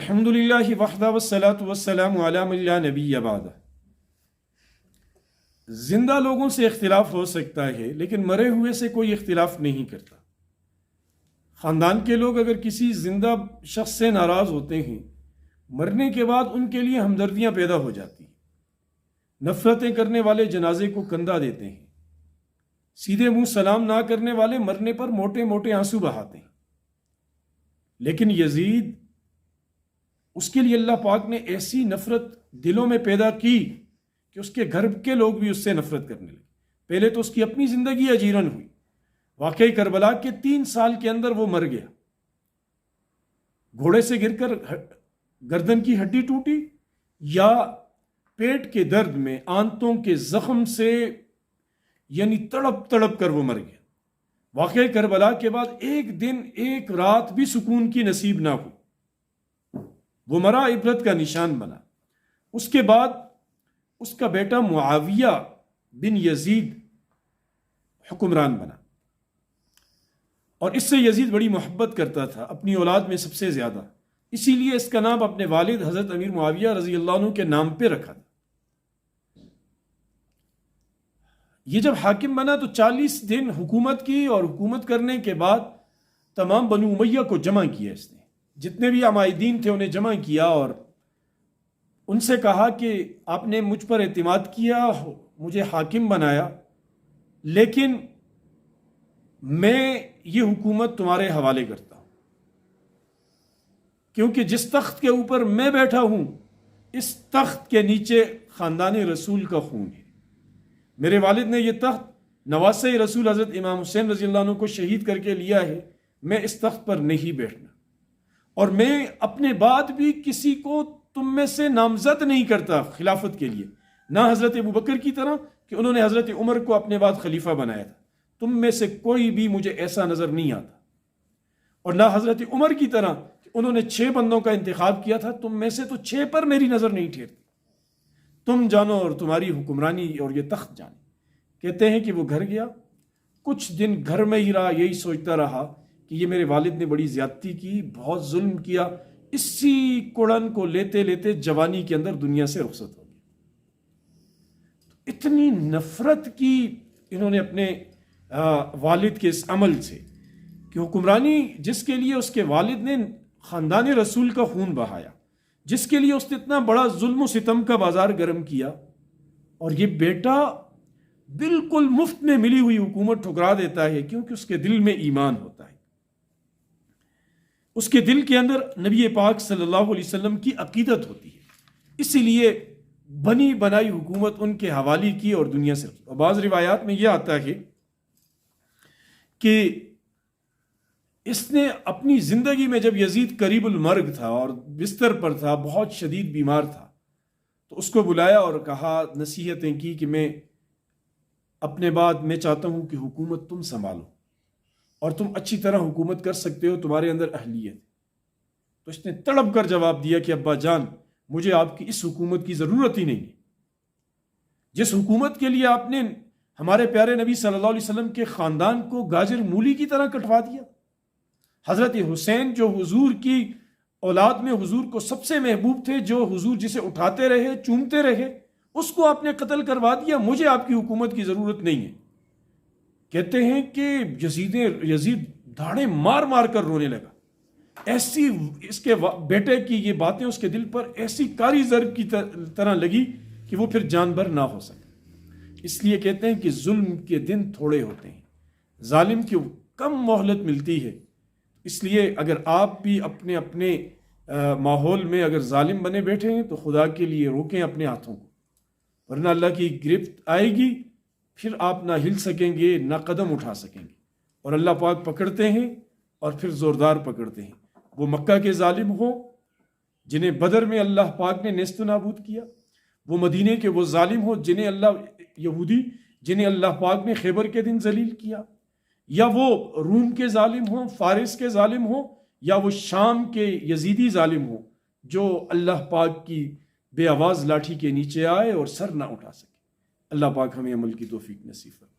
الحمدللہ وحدہ والصلاة والسلام علی من لا نبی بعدہ۔ زندہ لوگوں سے اختلاف ہو سکتا ہے لیکن مرے ہوئے سے کوئی اختلاف نہیں کرتا۔ خاندان کے لوگ اگر کسی زندہ شخص سے ناراض ہوتے ہیں، مرنے کے بعد ان کے لیے ہمدردیاں پیدا ہو جاتی ہیں، نفرتیں کرنے والے جنازے کو کندھا دیتے ہیں، سیدھے منہ سلام نہ کرنے والے مرنے پر موٹے موٹے آنسو بہاتے ہیں۔ لیکن یزید، اس کے لیے اللہ پاک نے ایسی نفرت دلوں میں پیدا کی کہ اس کے گھر کے لوگ بھی اس سے نفرت کرنے لگے۔ پہلے تو اس کی اپنی زندگی اجیرن ہوئی، واقعی کربلا کے 3 سال کے اندر وہ مر گیا، گھوڑے سے گر کر گردن کی ہڈی ٹوٹی یا پیٹ کے درد میں آنتوں کے زخم سے، یعنی تڑپ تڑپ کر وہ مر گیا۔ واقعی کربلا کے بعد ایک دن ایک رات بھی سکون کی نصیب نہ ہوئی، وہ مرا، عبرت کا نشان بنا۔ اس کے بعد اس کا بیٹا معاویہ بن یزید حکمران بنا، اور اس سے یزید بڑی محبت کرتا تھا اپنی اولاد میں سب سے زیادہ، اسی لیے اس کا نام اپنے والد حضرت امیر معاویہ رضی اللہ عنہ کے نام پہ رکھا تھا۔ یہ جب حاکم بنا تو 40 دن حکومت کی، اور حکومت کرنے کے بعد تمام بنو امیہ کو جمع کیا، اس نے جتنے بھی عمائدین تھے انہیں جمع کیا اور ان سے کہا کہ آپ نے مجھ پر اعتماد کیا، مجھے حاکم بنایا، لیکن میں یہ حکومت تمہارے حوالے کرتا ہوں، کیونکہ جس تخت کے اوپر میں بیٹھا ہوں اس تخت کے نیچے خاندان رسول کا خون ہے۔ میرے والد نے یہ تخت نواسۂ رسول حضرت امام حسین رضی اللہ عنہ کو شہید کر کے لیا ہے، میں اس تخت پر نہیں بیٹھنا، اور میں اپنے بعد بھی کسی کو تم میں سے نامزد نہیں کرتا خلافت کے لیے، نہ حضرت ابوبکر کی طرح کہ انہوں نے حضرت عمر کو اپنے بعد خلیفہ بنایا تھا، تم میں سے کوئی بھی مجھے ایسا نظر نہیں آتا، اور نہ حضرت عمر کی طرح کہ انہوں نے 6 بندوں کا انتخاب کیا تھا، تم میں سے تو 6 پر میری نظر نہیں ٹھہرتی، تم جانو اور تمہاری حکمرانی اور یہ تخت جانے۔ کہتے ہیں کہ وہ گھر گیا، کچھ دن گھر میں ہی رہا، یہی سوچتا رہا کہ یہ میرے والد نے بڑی زیادتی کی، بہت ظلم کیا۔ اسی کڑن کو لیتے لیتے جوانی کے اندر دنیا سے رخصت ہو گیا۔ اتنی نفرت کی انہوں نے اپنے والد کے اس عمل سے کہ حکمرانی جس کے لیے اس کے والد نے خاندان رسول کا خون بہایا، جس کے لیے اس نے اتنا بڑا ظلم و ستم کا بازار گرم کیا، اور یہ بیٹا بالکل مفت میں ملی ہوئی حکومت ٹھکرا دیتا ہے، کیونکہ اس کے دل میں ایمان ہوتا ہے، اس کے دل کے اندر نبی پاک صلی اللہ علیہ وسلم کی عقیدت ہوتی ہے، اسی لیے بنی بنائی حکومت ان کے حوالے کی اور دنیا سے۔ اور بعض روایات میں یہ آتا ہے کہ اس نے اپنی زندگی میں جب یزید قریب المرگ تھا اور بستر پر تھا، بہت شدید بیمار تھا، تو اس کو بلایا اور کہا، نصیحتیں کی کہ میں اپنے بعد میں چاہتا ہوں کہ حکومت تم سنبھالو، اور تم اچھی طرح حکومت کر سکتے ہو، تمہارے اندر اہلیت۔ تو اس نے تڑپ کر جواب دیا کہ ابا جان، مجھے آپ کی اس حکومت کی ضرورت ہی نہیں ہے، جس حکومت کے لیے آپ نے ہمارے پیارے نبی صلی اللہ علیہ وسلم کے خاندان کو گاجر مولی کی طرح کٹوا دیا، حضرت حسین جو حضور کی اولاد میں حضور کو سب سے محبوب تھے، جو حضور جسے اٹھاتے رہے، چومتے رہے، اس کو آپ نے قتل کروا دیا، مجھے آپ کی حکومت کی ضرورت نہیں ہے۔ کہتے ہیں کہ یزید دھاڑے مار مار کر رونے لگا، ایسی اس کے بیٹے کی یہ باتیں اس کے دل پر ایسی کاری ضرب کی طرح لگی کہ وہ پھر جانبر نہ ہو سکے۔ اس لیے کہتے ہیں کہ ظلم کے دن تھوڑے ہوتے ہیں، ظالم کی کم مہلت ملتی ہے۔ اس لیے اگر آپ بھی اپنے اپنے ماحول میں اگر ظالم بنے بیٹھے ہیں تو خدا کے لیے روکیں اپنے ہاتھوں کو، ورنہ اللہ کی گرفت آئے گی، پھر آپ نہ ہل سکیں گے نہ قدم اٹھا سکیں گے، اور اللہ پاک پکڑتے ہیں اور پھر زوردار پکڑتے ہیں۔ وہ مکہ کے ظالم ہوں جنہیں بدر میں اللہ پاک نے نیست و نابود کیا، وہ مدینے کے وہ ظالم ہوں جنہیں یہودی جنہیں اللہ پاک نے خیبر کے دن ذلیل کیا، یا وہ روم کے ظالم ہوں، فارس کے ظالم ہوں، یا وہ شام کے یزیدی ظالم ہوں جو اللہ پاک کی بے آواز لاٹھی کے نیچے آئے اور سر نہ اٹھا سکے۔ اللہ پاک ہمیں عمل کی توفیق نصیب فرمائے۔